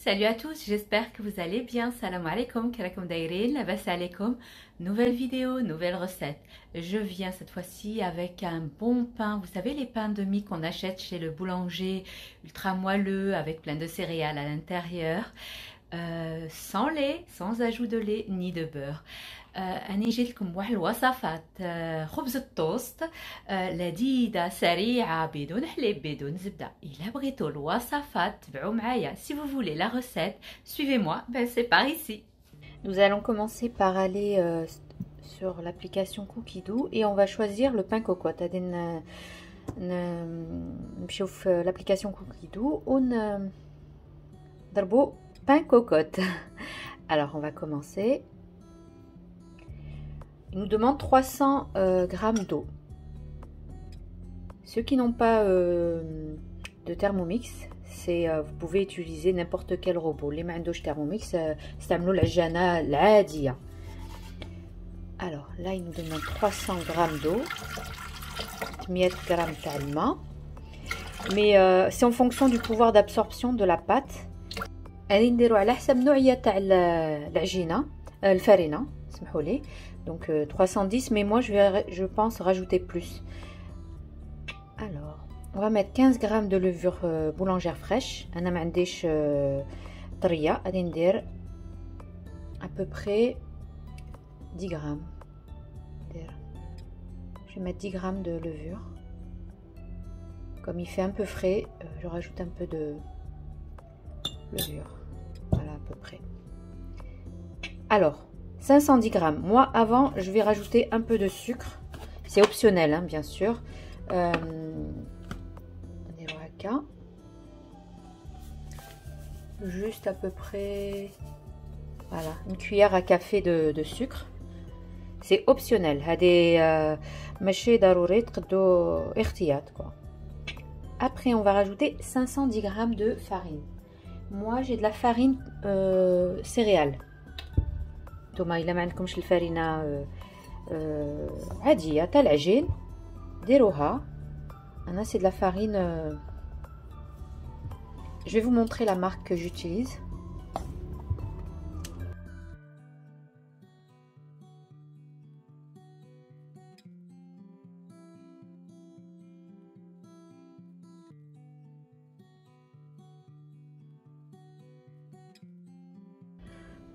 Salut à tous, j'espère que vous allez bien. Salam alaikum, karakoum dairin, labas alaikum. Nouvelle vidéo, nouvelle recette. Je viens cette fois-ci avec un bon pain. Vous savez les pains de mie qu'on achète chez le boulanger, ultra moelleux, avec plein de céréales à l'intérieur. Sans lait, sans ajout de lait ni de beurre. أنا جيت لكم بواحد الوصفات خبز التوست لذيذة سريعة بدون حليب بدون زبدة. إلا بغيتوا الوصفات تبعوا معايا. Si vous voulez la recette, suivez-moi. Ben c'est par ici. Nous allons commencer par aller sur l'application Cookidoo et on va choisir le pain cocotte. نمشيو في l'application Cookidoo ونضربوا pain cocotte. Alors on va commencer. Il nous demande 300 grammes d'eau. Ceux qui n'ont pas de Thermomix, vous pouvez utiliser n'importe quel robot. Les معندوش Thermomix, استعملوا العجانة العادية. Alors là, il nous demande 300 grammes d'eau, 100 grammes تاع الماء. Mais c'est en fonction du pouvoir d'absorption de la pâte. غادي نديرو على حسب نوعية تاع العجينة الفرينة سمحوا لي. Donc 310, mais moi je pense rajouter plus. Alors, on va mettre 15 grammes de levure boulangère fraîche. أنا ما عنديش طرية. غادي ندير à peu près 10 grammes. Je vais mettre 10 grammes de levure. Comme il fait un peu frais, je rajoute un peu de levure. Voilà à peu près. Alors, 510 grammes. Moi, avant, je vais rajouter un peu de sucre. C'est optionnel, hein, bien sûr. Juste à peu près, voilà, une cuillère à café de sucre. C'est optionnel. Après, on va rajouter 510 grammes de farine. Moi, j'ai de la farine céréale. نتوما الا ما عندكمش الفرينه عاديه تاع العجين ديروها. انا سي de la farine je vais vous montrer la marque que j'utilise.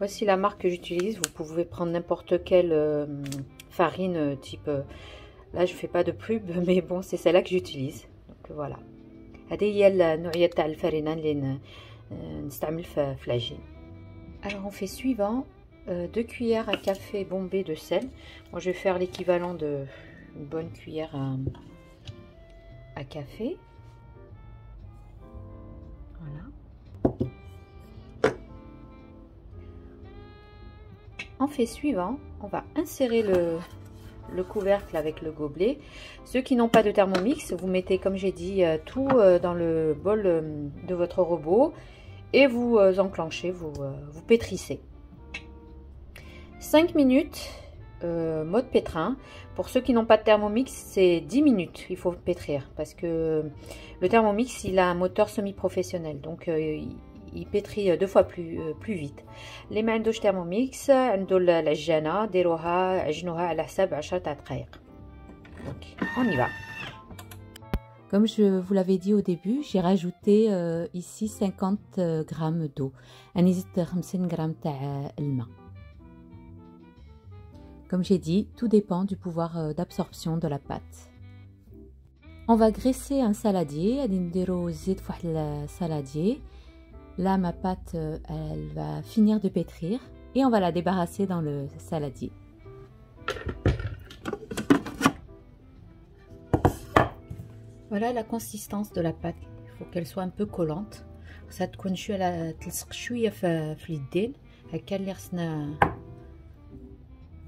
Voici la marque que j'utilise. Vous pouvez prendre n'importe quelle farine type. Là, je fais pas de pub, mais bon, c'est celle-là que j'utilise. Donc voilà. هذه هي النوعية تاع الفرينة اللي نستعمل في العجين. Alors on fait suivant 2 cuillères à café bombées de sel. Moi, je vais faire l'équivalent de une bonne cuillère à café. Voilà. En fait suivant, on va insérer le couvercle avec le gobelet. Ceux qui n'ont pas de Thermomix, vous mettez, comme j'ai dit, tout dans le bol de votre robot et vous enclenchez, vous pétrissez. 5 minutes, mode pétrin. Pour ceux qui n'ont pas de Thermomix, c'est 10 minutes, il faut pétrir. Parce que le Thermomix, il a un moteur semi-professionnel. Donc, il pétrit 2 fois plus vite. اللي ما عندوش تhermomix عنده العجانه ديروها عجنوها على حساب 10 دقائق. Donc on y va. Comme je vous l'avais dit au début, j'ai rajouté ici 50 grammes d'eau. أنا زدت 50 غرام تاع الماء. Comme j'ai dit, tout dépend du pouvoir d'absorption de la pâte. On va graisser un saladier. غادي نديرو الزيت في واحد السالاديer. Là, ma pâte, elle va finir de pétrir et on va la débarrasser dans le saladier. Voilà la consistance de la pâte. Il faut qu'elle soit un peu collante. Ça تكون شويه تلصق شويه في اليدين هكا اللي خصنا.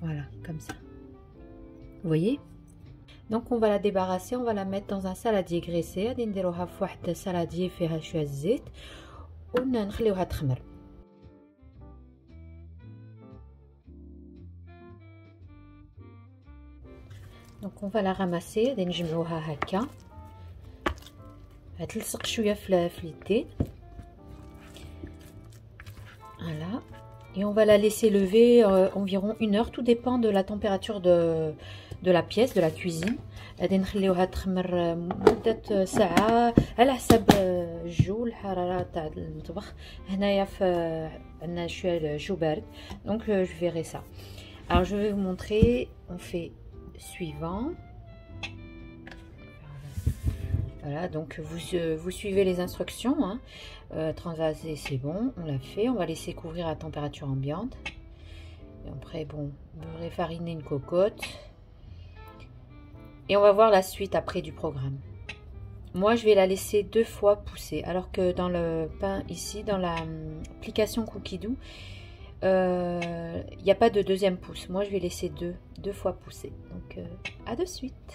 Voilà, comme ça. Vous voyez? Donc on va la débarrasser, on va la mettre dans un saladier graissé. غادي نديروها في واحد saladier فيها شويه زيت. ونخليوها تخمر. Donc on va la ramasser. غادي نجمعوها هكا. هتلصق شويه في اليدين. Voilà. Et on va la laisser lever environ 1 heure. Tout dépend de la température de la pièce, de la cuisine. غادي نخليوها تخمر مدة ساعة على حسب الجو الحرارة تاع المطبخ. هنايا عندنا شوية الجو بارد. Donc je verrai ça. Alors je vais vous montrer. On fait suivant. Voilà, donc vous suivez les instructions. Hein. Transvaser, c'est bon, on l'a fait. On va laisser couvrir à température ambiante. Et après, bon, beurrer, fariner une cocotte. Et on va voir la suite après du programme. Moi, je vais la laisser 2 fois pousser. Alors que dans le pain ici, dans l'application Cookidoo, il n'y a pas de deuxième pouce. Moi, je vais laisser deux fois pousser. Donc, à de suite.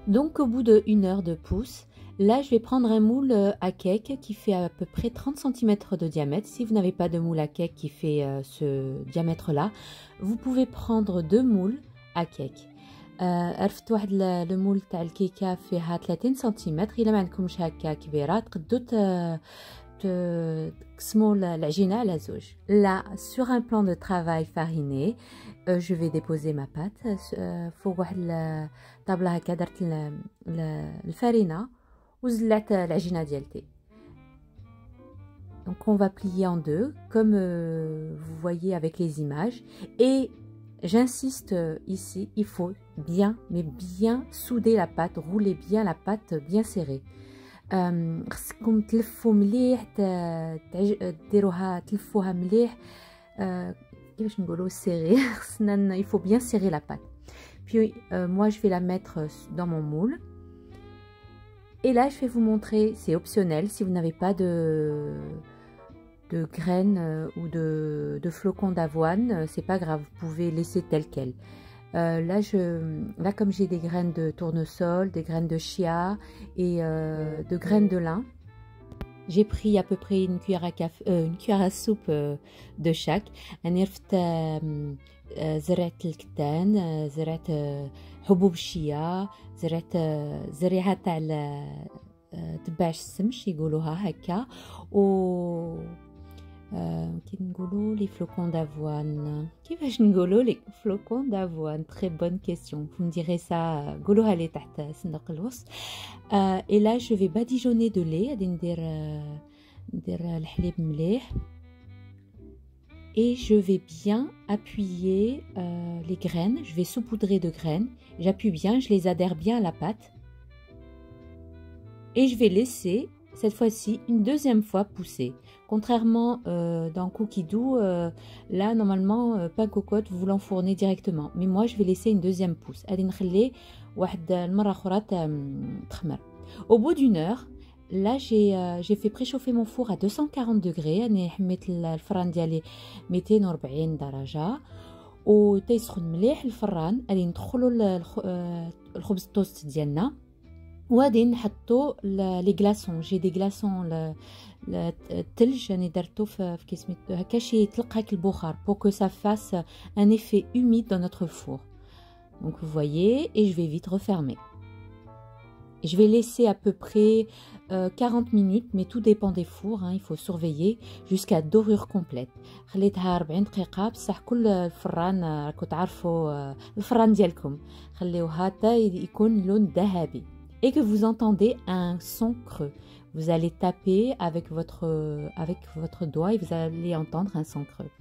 Donc, au bout de 1 heure de pousse, là, je vais prendre un moule à cake qui fait à peu près 30 cm de diamètre. Si vous n'avez pas de moule à cake qui fait ce diamètre-là, vous pouvez prendre 2 moules à cake. عرفت واحد المول تاع الكيكه فيها 30 سنتيمتر. الا ما عندكمش هكا كبيره تقدروا تقسموا العجينه على زوج. Là, sur un plan de travail fariné, je vais déposer ma pâte فوق واحد الطابله هكا. درت الفرينه وزلعت العجينه ديالتي. Donc on va plier en deux comme vous voyez avec les images. Et j'insiste ici, il faut bien, mais bien souder la pâte, rouler bien la pâte bien serrée. خصكم تلفوا مليح ديروها تلفوها مليح كيفاش نقولوا serrer. il faut bien serrer la pâte. Puis moi je vais la mettre dans mon moule. Et là je vais vous montrer, c'est optionnel si vous n'avez pas de graines ou de flocons d'avoine, c'est pas grave, vous pouvez laisser tel quel. Là comme j'ai des graines de tournesol, des graines de chia et de graines de lin, j'ai pris à peu près une cuillère à soupe de chaque. زرعت الكتان، زرعت حبوب الشيا، زرعت زريعة تاع تباع السمش يقولوها هكا، و كي نقولوا لي flocons d'avoine. كيفاش نقولوا لي flocons d'avoine؟ Très bonne question. Vous me direz ça. قولوها لي تحت صندوق الوصف. Et là je vais badigeonner de lait. غادي ندير الحليب مليح. Et je vais bien appuyer les graines. Je vais saupoudrer de graines. J'appuie bien, je les adhère bien à la pâte. Et je vais laisser cette fois-ci une deuxième fois pousser. Contrairement dans Cookidoo, là normalement pain cocotte vous l'enfournez directement. Mais moi je vais laisser une deuxième pousse. Au bout d'1 heure, là j'ai fait préchauffer mon four à 240 degrés. أنا حميت الفران ديالي 240 درجة وتيسخن مليح الفران. غادي ندخلوا الخبز التوست ديالنا وغادي نحطوا لي غلاسون. جي دي غلاسون الثلج راني درتو في كي سميتو هكا شي يطلق هاك البخار pour que ça fasse un effet humide dans notre four. Donc vous voyez, et je vais vite refermer. Je vais laisser à peu près 40 minutes, mais tout dépend des fours, hein, il faut surveiller jusqu'à dorure complète. خليتها 40 دقيقة بصح كل الفران راكم تعرفوا الفران ديالكم خليوها حتى يكون لون ذهبي. Et que vous entendez un son creux. Vous allez taper avec votre doigt et vous allez entendre un son creux.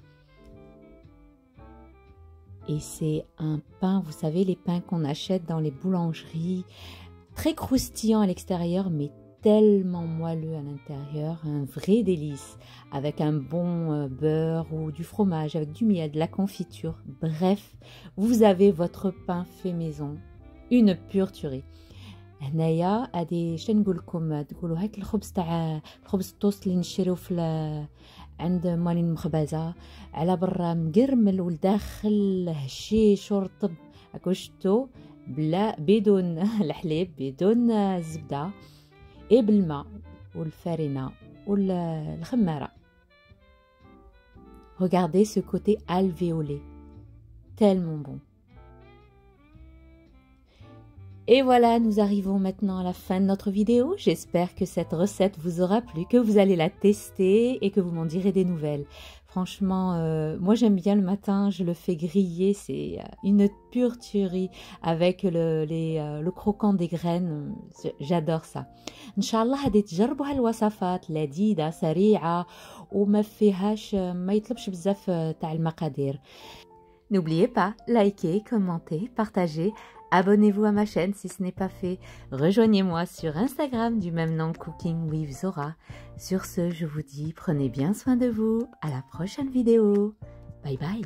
Et c'est un pain, vous savez, les pains qu'on achète dans les boulangeries, très croustillant à l'extérieur, mais tellement moelleux à l'intérieur, un vrai délice, avec un bon beurre ou du fromage, avec du miel, de la confiture. Bref, vous avez votre pain fait maison, une pure tuerie. هنايا هادي شنو نقول لكم، تقولوا هاك الخبز تاع الخبز التوست اللي نشريو في عند مالين المخبزه على برا مقرمل والداخل هشيش ورطب هاكا شفتو بلا بدون الحليب بدون الزبده اي بالماء والفرينه والخماره. Regardez ce côté alvéolé, tellement bon. Et voilà, nous arrivons maintenant à la fin de notre vidéo. J'espère que cette recette vous aura plu, que vous allez la tester et que vous m'en direz des nouvelles. Franchement, moi j'aime bien le matin, je le fais griller, c'est une pure tuerie avec le croquant des graines, j'adore ça. Inch'Allah هذه تجربوا هالوصفات لذيذة سريعة وما فيهاش ما يطلبش بزاف تاع المقادير. N'oubliez pas, likez, commentez, partagez. Abonnez-vous à ma chaîne si ce n'est pas fait. Rejoignez-moi sur Instagram du même nom Cooking with Zora. Sur ce, je vous dis, prenez bien soin de vous. À la prochaine vidéo. Bye bye.